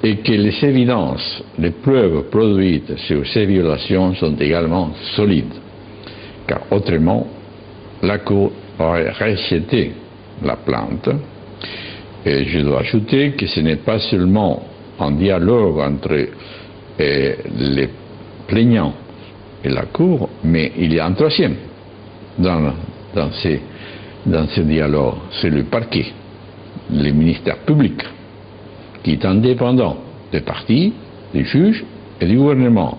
et que les évidences, les preuves produites sur ces violations sont également solides, car autrement, la Cour aurait rejeté la plainte. Et je dois ajouter que ce n'est pas seulement un dialogue entre les plaignants et la Cour, mais il y a un troisième dans ce dialogue, c'est le parquet, le ministère public, qui est indépendant des partis, des juges et du gouvernement.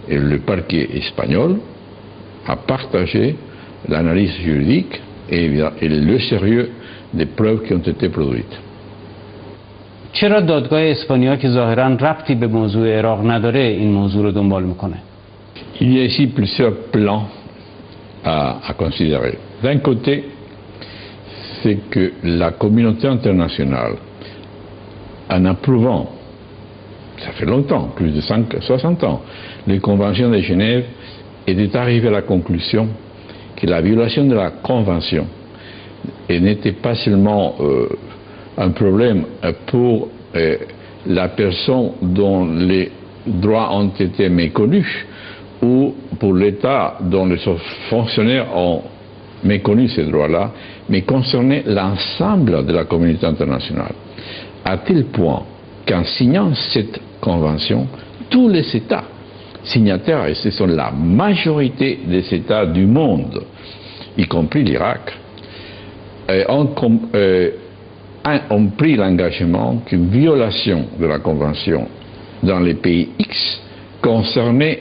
Et le parquet espagnol a partagé l'analyse juridique et le sérieux des preuves qui ont été produites. چرا دادگاه اسپانیا که ظاهراً ربطی به موضوع عراق نداره این موضوع رو دنبال میکنه؟ Il y a ici plusieurs plans à considérer. D'un côté, c'est que la communauté internationale, en approuvant, ça fait longtemps, plus de 60 ans, les conventions de Genève, était arrivée à la conclusion que la violation de la convention n'était pas seulement un problème pour la personne dont les droits ont été méconnus ou pour l'État dont les fonctionnaires ont méconnu ces droits-là, mais concernait l'ensemble de la communauté internationale. À tel point qu'en signant cette convention, tous les États signataires, et ce sont la majorité des États du monde, y compris l'Irak, ont pris l'engagement qu'une violation de la Convention dans les pays X concernait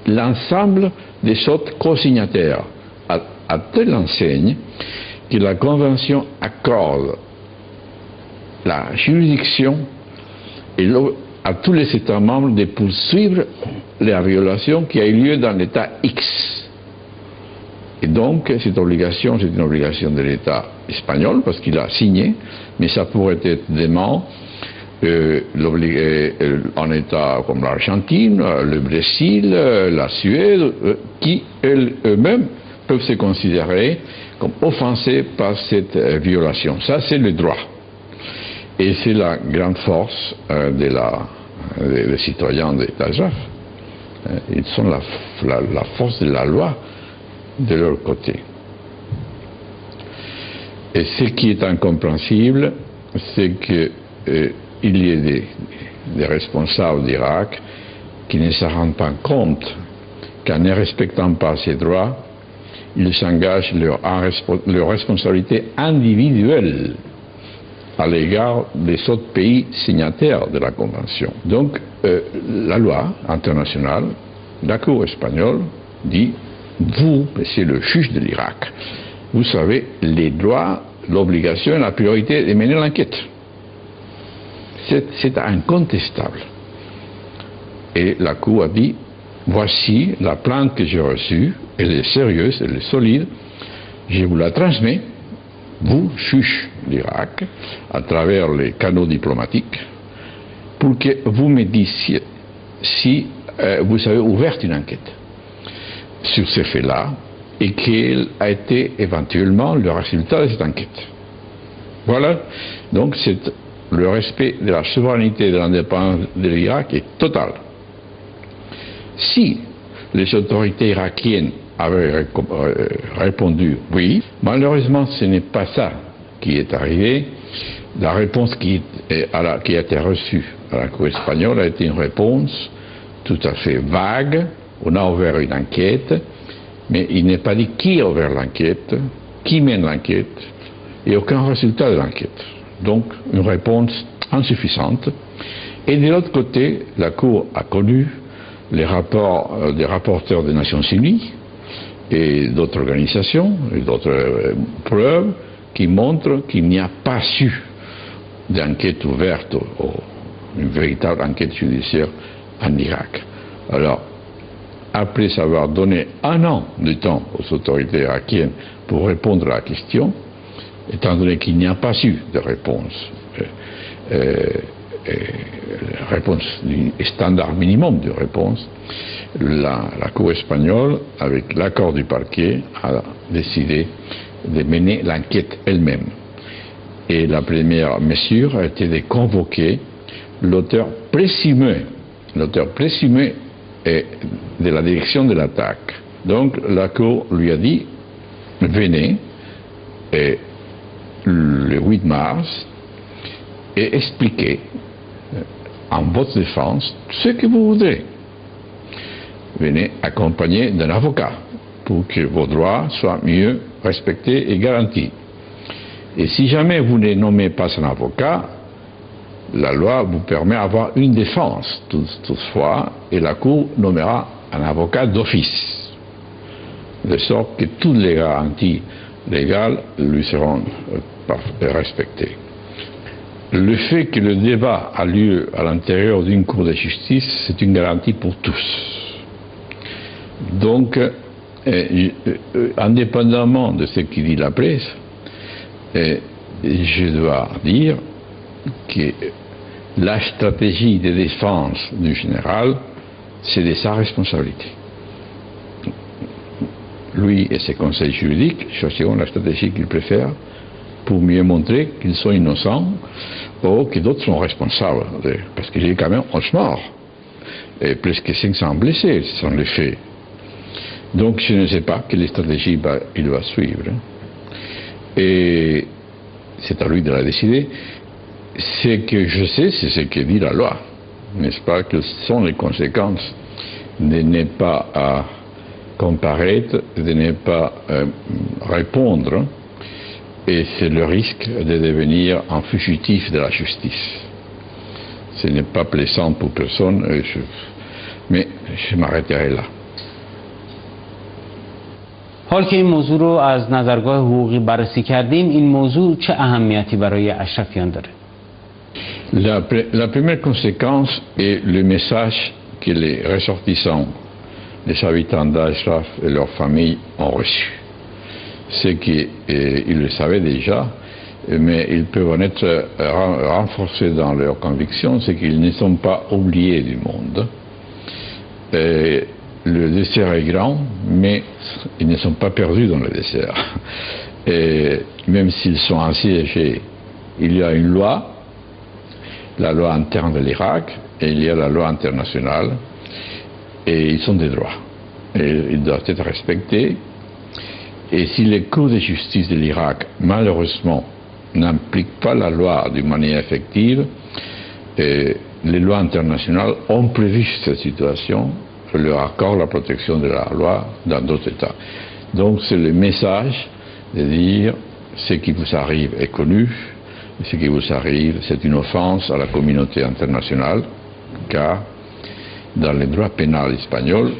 l'ensemble des autres co-signataires, à telle enseigne que la Convention accorde la juridiction à tous les États membres de poursuivre la violation qui a eu lieu dans l'État X. Et donc, cette obligation, c'est une obligation de l'État espagnol, parce qu'il a signé, mais ça pourrait être demain en État comme l'Argentine, le Brésil, la Suède, qui eux-mêmes peuvent se considérer comme offensés par cette violation. Ça, c'est le droit. Et c'est la grande force des citoyens de Tajaf. Ils sont la force de la loi de leur côté. Et ce qui est incompréhensible, c'est qu'il y ait des responsables d'Irak qui ne se rendent pas compte qu'en ne respectant pas ces droits, ils s'engagent leur responsabilité individuelle à l'égard des autres pays signataires de la Convention. Donc, la loi internationale, la Cour espagnole, dit: vous, monsieur le juge de l'Irak, vous savez les droits, l'obligation et la priorité de mener l'enquête. C'est incontestable. Et la Cour a dit: voici la plainte que j'ai reçue, elle est sérieuse, elle est solide, je vous la transmets, vous, juge d'Irak, à travers les canaux diplomatiques, pour que vous me disiez si vous avez ouvert une enquête sur ces faits-là et quel a été éventuellement le résultat de cette enquête. Voilà, donc le respect de la souveraineté et de l'indépendance de l'Irak est total. Si les autorités irakiennes avaient répondu oui, malheureusement ce n'est pas ça qui est arrivé. La réponse qui a été reçue à la Cour espagnole a été une réponse tout à fait vague. On a ouvert une enquête, mais il n'est pas dit qui a ouvert l'enquête, qui mène l'enquête, et aucun résultat de l'enquête. Donc une réponse insuffisante. Et de l'autre côté, la Cour a connu les rapports des rapporteurs des Nations Unies et d'autres organisations et d'autres preuves qui montrent qu'il n'y a pas eu d'enquête ouverte, une véritable enquête judiciaire en Irak. Alors, après avoir donné un an de temps aux autorités irakiennes pour répondre à la question, étant donné qu'il n'y a pas eu de réponse, réponse du standard minimum de réponse, la Cour espagnole, avec l'accord du parquet, a décidé de mener l'enquête elle-même. Et la première mesure a été de convoquer l'auteur présumé est de la direction de l'attaque. Donc la Cour lui a dit, venez le 8 mars et expliquez en votre défense ce que vous voudrez. Venez accompagné d'un avocat pour que vos droits soient mieux respectés et garantis. Et si jamais vous ne nommez pas un avocat, la loi vous permet d'avoir une défense toutefois, et la Cour nommera un avocat d'office, de sorte que toutes les garanties légales lui seront respectées. Le fait que le débat a lieu à l'intérieur d'une cour de justice, c'est une garantie pour tous. Donc, indépendamment de ce que dit la presse, je dois dire que la stratégie de défense du général, c'est de sa responsabilité. Lui et ses conseils juridiques choisiront la stratégie qu'ils préfèrent pour mieux montrer qu'ils sont innocents ou que d'autres sont responsables. Parce qu'il y a quand même 11 morts et plus que 500 blessés, ce sont les faits. Donc je ne sais pas quelle stratégie il va suivre. Et c'est à lui de la décider. Ce que je sais, c'est ce que dit la loi. N'est-ce pas, que ce sont les conséquences de ne pas comparaître, de ne pas répondre, et c'est le risque de devenir un fugitif de la justice. Ce n'est pas plaisant pour personne, mais je m'arrêterai là. حال که این موضوع رو از نظرگاه حقوقی بررسی کردیم، این موضوع چه اهمیتی برای اشرفیان داره؟ La première conséquence est le message que les ressortissants, les habitants d'Ashraf et leurs familles ont reçu. C'est qu'ils le savaient déjà, mais ils peuvent en être renforcés dans leurs convictions, c'est qu'ils ne sont pas oubliés du monde. Le désert est grand, mais ils ne sont pas perdus dans le désert. Et même s'ils sont assiégés, il y a une loi, la loi interne de l'Irak, et il y a la loi internationale, et ils ont des droits. Et ils doivent être respectés. Et si les cours de justice de l'Irak, malheureusement, n'impliquent pas la loi d'une manière effective, les lois internationales ont prévu cette situation, leur accordent la protection de la loi dans d'autres États. Donc c'est le message de dire ce qui vous arrive est connu, ce qui vous arrive c'est une offense à la communauté internationale, car dans le droit pénal espagnol,